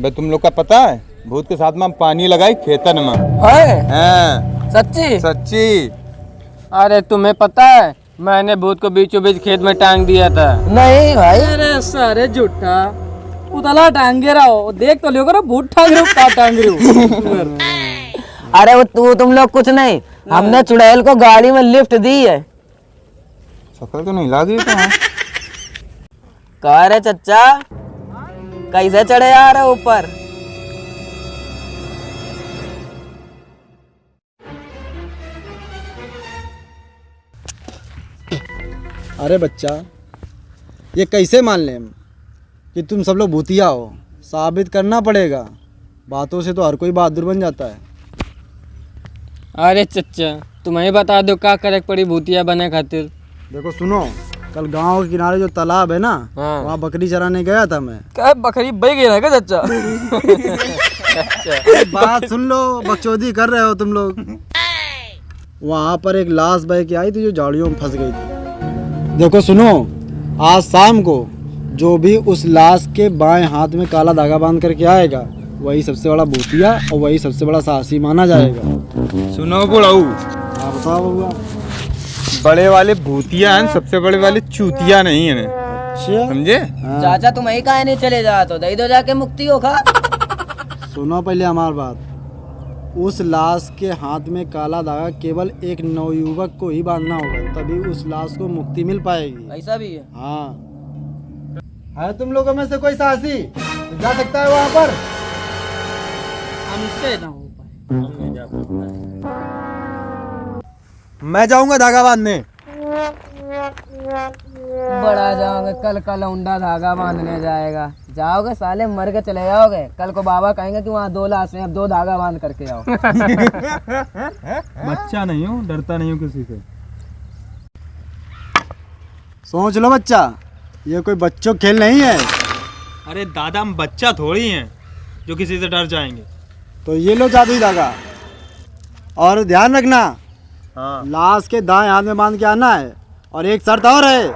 बे तुम लोग का पता है भूत के साथ में हम पानी लगाई खेतन में। है? हाँ सच्ची? सच्ची। अरे तुम्हें पता है मैंने भूत को बीचों बीच खेत में टांग दिया था। नहीं भाई। अरे सारे झूठा उतला टांगे रहो, देख तो लियो करो भूत टांग रहे हो का टांग रहे हो। अरे वो तुम लोग कुछ नहीं, हमने चुड़ैल को गाड़ी में लिफ्ट दी है। शक्ल तो नहीं लगी तो हाँ। कह रहे चचा कैसे चढ़े आ रहे ऊपर? अरे बच्चा, ये कैसे मान लें हम कि तुम सब लोग भूतिया हो? साबित करना पड़ेगा। बातों से तो हर कोई बहादुर बन जाता है। अरे चच्चा तुम्हें बता दो का करे पड़ी भूतिया बने खातिर। देखो सुनो, कल गांव के किनारे जो तालाब है ना, हाँ। वहाँ बकरी चराने गया था मैं। क्या बकरी बह गई ना क्या चाचा? बात सुन लो, बकचोदी कर रहे हो तुम लोग। वहाँ पर एक लाश बह के आई थी जो झाड़ियों में फंस गई थी। देखो सुनो, आज शाम को जो भी उस लाश के बाएं हाथ में काला धागा बांध करके आएगा वही सबसे बड़ा भूतिया और वही सबसे बड़ा साहसी माना जाएगा। सुनो बुढ़ाऊ, हाँ बताओ बउआ। बड़े वाले भूतिया हैं, सबसे बड़े वाले चूतिया नहीं है, अच्छा समझे? हाँ। चाचा तुम ही काहे नहीं चले जा तो दही दो जाके मुक्ति हो खा। सुनो पहले हमारी बात। उस लाश के हाथ में काला धागा केवल एक नवयुवक को ही बांधना होगा, तभी उस लाश को मुक्ति मिल पाएगी। ऐसा भी है? हाँ। है तुम लोगों में से कोई साहसी जा सकता है वहाँ पर? हमसे ना हो पाए। मैं जाऊंगा धागा बांधने। बड़ा जाओगे कल का लौंडा धागा बांधने जाएगा। जाओगे साले मर के चले जाओगे। कल को बाबा कहेंगे कि वहाँ 2 लाश हैं, अब 2 धागा बांध करके आओ। बच्चा नहीं हूँ, डरता नहीं हूँ किसी से। सोच लो बच्चा, ये कोई बच्चों खेल नहीं है। अरे दादा हम बच्चा थोड़ी हैं जो किसी से डर जाएंगे। तो ये लो जादुई धागा, और ध्यान रखना लाश के दाएं हाथ में बांध के आना है। और एक शर्त और है,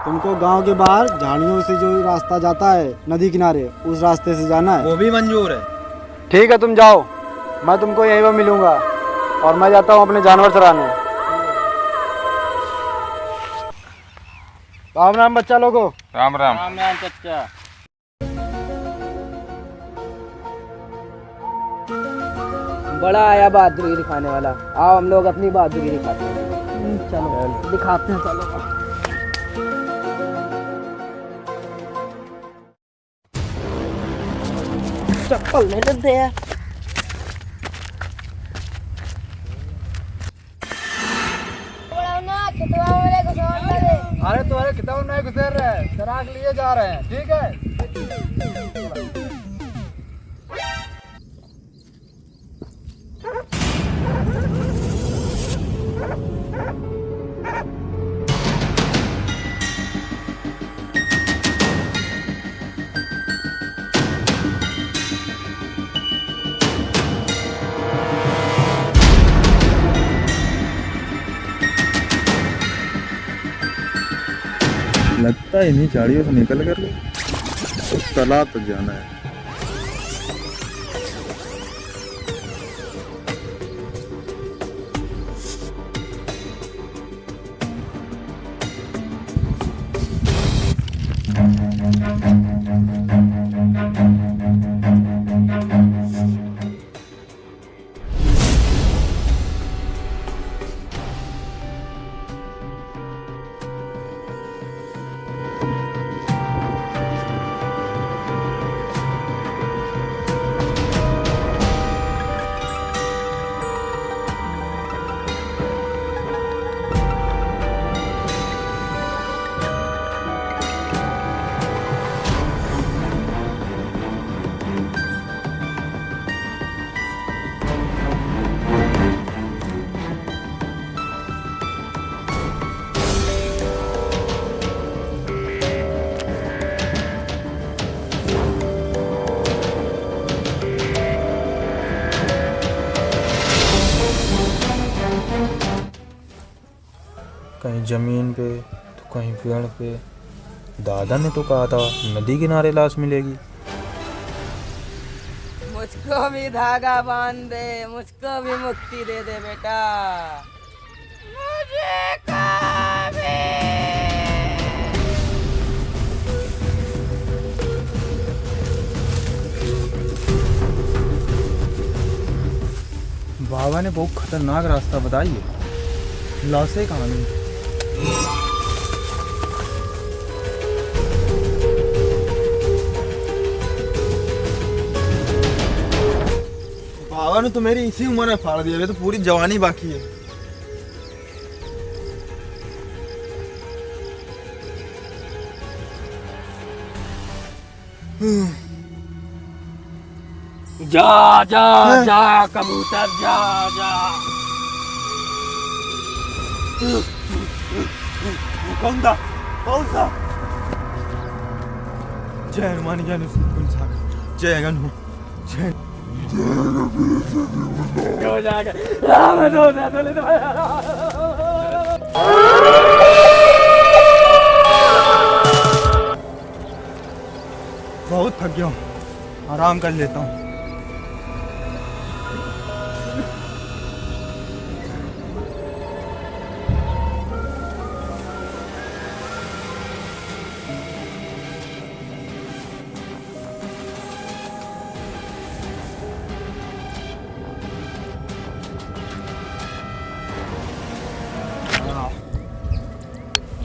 तुमको गांव के बाहर झाड़ियों से जो रास्ता जाता है नदी किनारे, उस रास्ते से जाना है। वो भी मंजूर है। ठीक है तुम जाओ, मैं तुमको यहीं पर मिलूंगा। और मैं जाता हूँ अपने जानवर चराने। राम राम बच्चा लोगो। राम राम। राम राम चच्चा। बड़ा आया बहादुरी दिखाने वाला। आओ हम लोग अपनी बहादुरी दिखाते हैं। चलो दिखाते हैं, चलो। चप्पल नहीं लेते हैं। अरे तुम्हारे किताब में गुजर रहे हैं, चराग लिए जा रहे हैं। ठीक है। लगता है इन्हीं झाड़ियों से निकल कर उस तालाब तक जाना है। कहीं जमीन पे तो कहीं पेड़ पे। दादा ने तो कहा था नदी किनारे लाश मिलेगी। मुझको भी धागा बांध दे, मुझको भी मुक्ति दे दे बेटा। मुझे कभी बाबा ने बहुत खतरनाक रास्ता बताई है, लाशें कहाँ मिली? बाबा ने तो मेरी इसी उम्र में फाड़ दिया, तो पूरी जवानी बाकी है। जा जा जा कबूतर जा जा। कौन था? कौन था? जय हनुमान ज्ञान सागर, जय हनुमान, जय। बहुत थक गया हूँ, आराम कर लेता हूँ।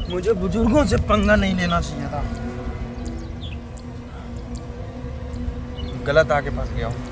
मुझे बुजुर्गों से पंगा नहीं लेना चाहिए था, गलत आके फंस गया हूँ।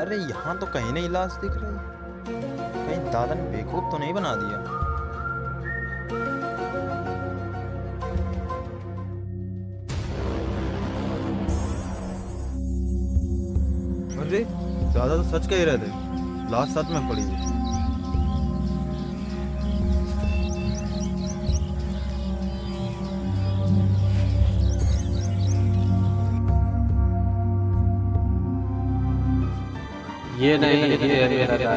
अरे यहाँ तो कहीं नहीं लाश दिख रही, कहीं दादा ने बेवकूफ तो नहीं बना दिया। अरे दादा तो सच कह रहे थे, लाश सच में पड़ी है। ये नहीं, ये मेरा दादा।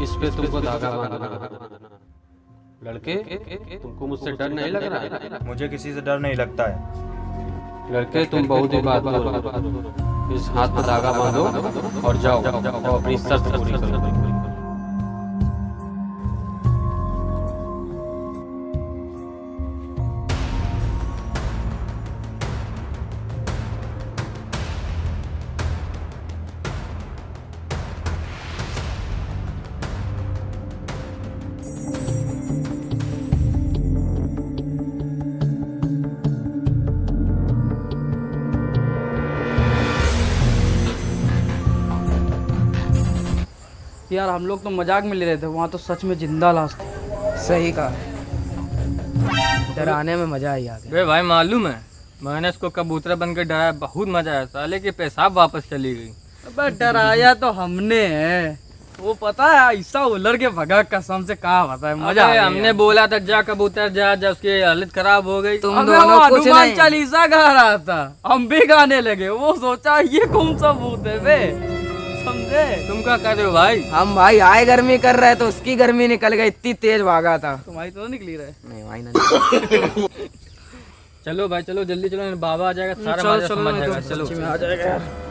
इस पे तुमको धागा बांधना। लड़के, तुमको मुझसे डर नहीं लग रहा है? मुझे किसी से डर नहीं लगता है। लड़के, तुम बहुत ही बात करो। इस हाथ में धागा बांधो और जाओ अपनी शर्त पूरी करो। यार हम लोग तो मजाक में ले रहे थे, वहाँ तो सच में जिंदा लाश थी। सही कहा, डराने में मजा आई आगे। बे भाई, मालूम है मैंने इसको कबूतर बनकर डराया, बहुत मजा आया। साले की पेशाब वापस चली गई। अबे डराया तो हमने है, वो पता है ऐसा उलर के भगा, कसम से कहा पता है मजा आ गया। हमने बोला था जा कबूतर जा जा, उसकी हालत खराब हो गई। तुम अबे दोनों वो कुछ हनुमान नहीं। चालीसा गा रहा था, हम भी गाने लगे। वो सोचा ये कौन सा भूत है बे, समझे? तुम क्या कर रहे हो भाई? हम भाई आए गर्मी कर रहे तो उसकी गर्मी निकल गई, इतनी तेज भागा था। तुम्हारी तो निकली रहे। नहीं भाई ना। चलो भाई चलो, जल्दी चलो, बाबा आ जाएगा, सारा चलो, मजा चलो, समझ नहीं तो जाएगा। चलो सच्ची में आ जाएगा यार।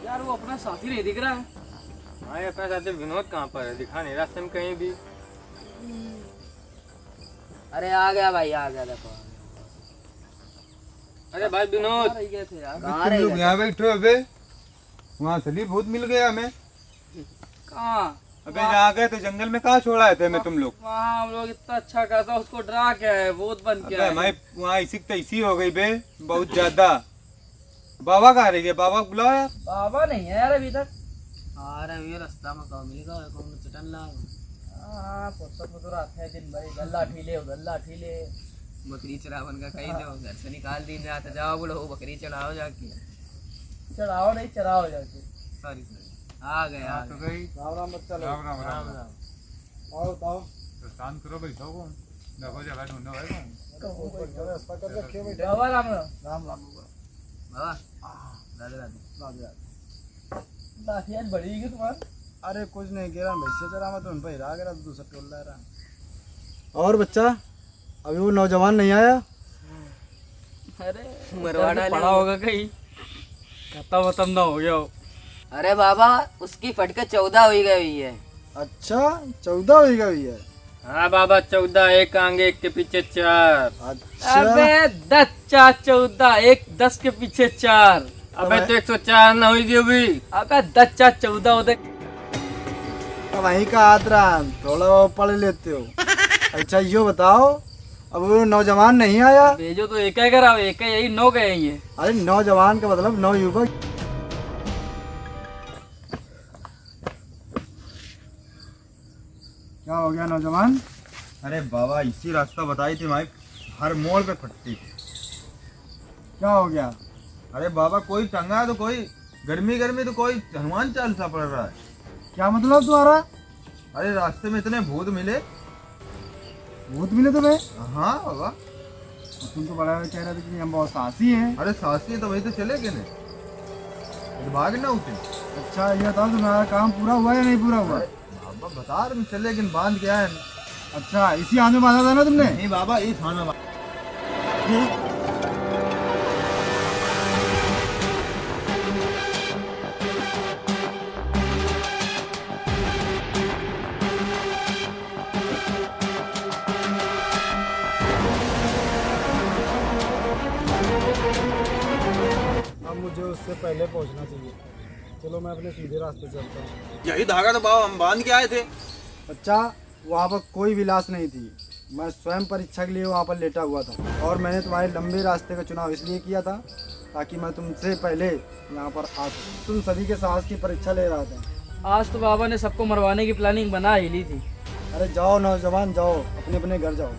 यार वो अपना साथी नहीं दिख रहा है। भाई अपना साथी विनोद कहाँ पर है? दिखा नहीं रास्ते में कहीं भी। अरे आ गया भाई, आ गया। देखो अरे भाई विनोद, कहाँ रह गए? यहाँ बैठो अबे, वहाँ सलीब बहुत मिल गया हमें। कहाँ? अबे यहाँ गए तो जंगल में कहाँ छोड़ा है हमें तुम लोग? वहाँ हम लोग इतना अच्छा खासा उसको डरा क्या है, भूत बन क्या अबे है। मैं वहाँ इसी तैसी हो गई बे, बहुत ज्यादा। बाबा कहाँ रह गए? बाबा को बुलाओ यार। बाबा नहीं है यार अभी तक। आ रहे हैं रास्ता में कहाँ मिलेगा, कौन चटन ला। हाँ पुत्र आते हैं दिन भर, गल्ला ठीले बकरी चरावन का कहीं दो, घर से निकाल दी जाते, जाओ बोलो बकरी चढ़ाओ जाके। चढ़ाओ नहीं चढ़ाओ जाके। सॉरी आ गए आ गए। राम राम बच्चा लोग। राम राम राम राम। और बताओ। तो शांत करो बैठो को, देखो जगह ढूंढो भाई को। रास्ता कर रखे बैठे। बाबा राम राम। राम राम। बाबा राधे राधे। लाठी आज बड़ी है तुम्हारी। अरे कुछ नहीं कह रहा, भैंसे चरा मैं तो उन पर रहा तो दूसरा टोल रहा। और बच्चा अभी वो नौजवान नहीं आया? अरे मरवा डाले पड़ा होगा कहीं, खत्म ना हो गया हो। अरे बाबा उसकी फटके 14 हुई गई है। अच्छा 14 हो गई है। हाँ बाबा 14, एक आगे एक के पीछे 4। अच्छा अबे 10 4 14, एक 10 के पीछे 4। अबे तो 104 ना हुई थी अभी। अबे 10 4 14 होते। वहीं का आदरा थोड़ा वो पढ़ लेते हो। अच्छा यो बताओ, अब वो नौजवान नहीं आया? भेजो तो एक है करा, एक है यही 9 गए ये। अरे नौजवान का मतलब नवयुवक। क्या हो गया नौजवान? अरे बाबा इसी रास्ता बताई थी भाई, हर मोड़ पे फटती। क्या हो गया? अरे बाबा कोई टंगा है तो कोई गर्मी गर्मी तो कोई हनुमान चालीसा पड़ रहा है। क्या मतलब तुम्हारा? अरे रास्ते में इतने भूत मिले। भूत मिले तुम्हें? हाँ बाबा। तुम तो बड़ा कह रहे थे कि हम बहुत साहसी हैं। अरे सासी तो वही तो चले गए नहीं, भाग ना उठे। अच्छा ये बताओ तुम्हारा काम पूरा हुआ या नहीं पूरा हुआ? बाबा बता रहे चले लेकिन बांध क्या है। अच्छा इसी हाथ में बांधा था ना तुमने? नहीं बाबा ये थाना अब मुझे उससे पहले पहुंचना चाहिए। चलो मैं अपने सीधे रास्ते चलता हूँ। यही धागा तो बाबा हम बांध के आए थे। अच्छा वहाँ पर कोई भी लाश नहीं थी। मैं स्वयं परीक्षा के लिए वहाँ पर लेटा हुआ था और मैंने तुम्हारे लंबे रास्ते का चुनाव इसलिए किया था ताकि मैं तुमसे पहले यहाँ पर आ सकूं। तुम सभी के साहस की परीक्षा ले रहा था। आज तो बाबा ने सबको मरवाने की प्लानिंग बना ही ली थी। अरे जाओ नौजवान जाओ, अपने अपने घर जाओ।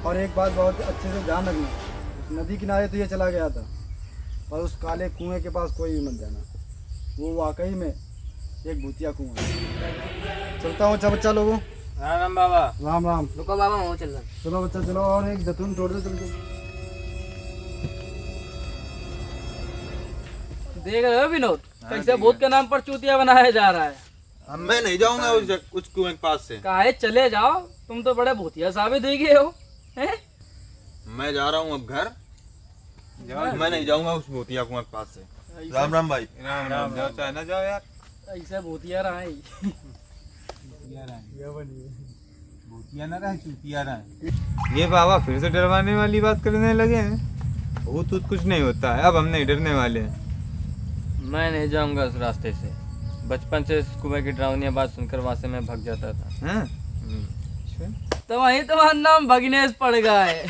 और एक बात बहुत अच्छे से ध्यान रखना, उस नदी किनारे तो ये चला गया था पर उस काले कुएं के पास कोई भी मत जाना, वो वाकई में एक भूतिया कुआं है। चलता हूँ। अच्छा बच्चा लोगों। राम बाबा। राम राम। रुको बाबा वहाँ चल रहा। चलो बच्चा चलो, और एक जतून तोड़ दो चल के। देख रहे हो विनोद, कैसे भूत के नाम पर चूतिया बनाया जा रहा है। मैं नहीं जाऊंगा उस कुएं के पास से। काहे चले जाओ, तुम तो बड़े भूतिया साबित हुई गए हो। हैं? मैं जा रहा हूँ अब घर। मैं नहीं जाऊंगा उस भूतिया कुआं के पास से। राम राम भाई। राम राम। जाओ चाहे ना जाओ यार। ऐसे भूतिया रहा है। भूतिया ना रहे, चूतिया रहे। ये बाबा फिर से डरवाने वाली बात करने लगे हैं। भूत तो कुछ नहीं होता है, अब हम नहीं डरने वाले हैं। मैं नहीं जाऊंगा उस रास्ते से। बचपन से इस कुएं की डरावनी आवाज सुनकर वहां से मैं भाग जाता था। हैं? तो वहीं तुम्हारा नाम भगनेश पड़ गया है।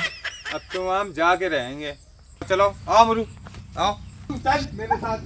अब तो वहाँ हम जाके रहेंगे। चलो आओ मरु, आओ चल मेरे साथ।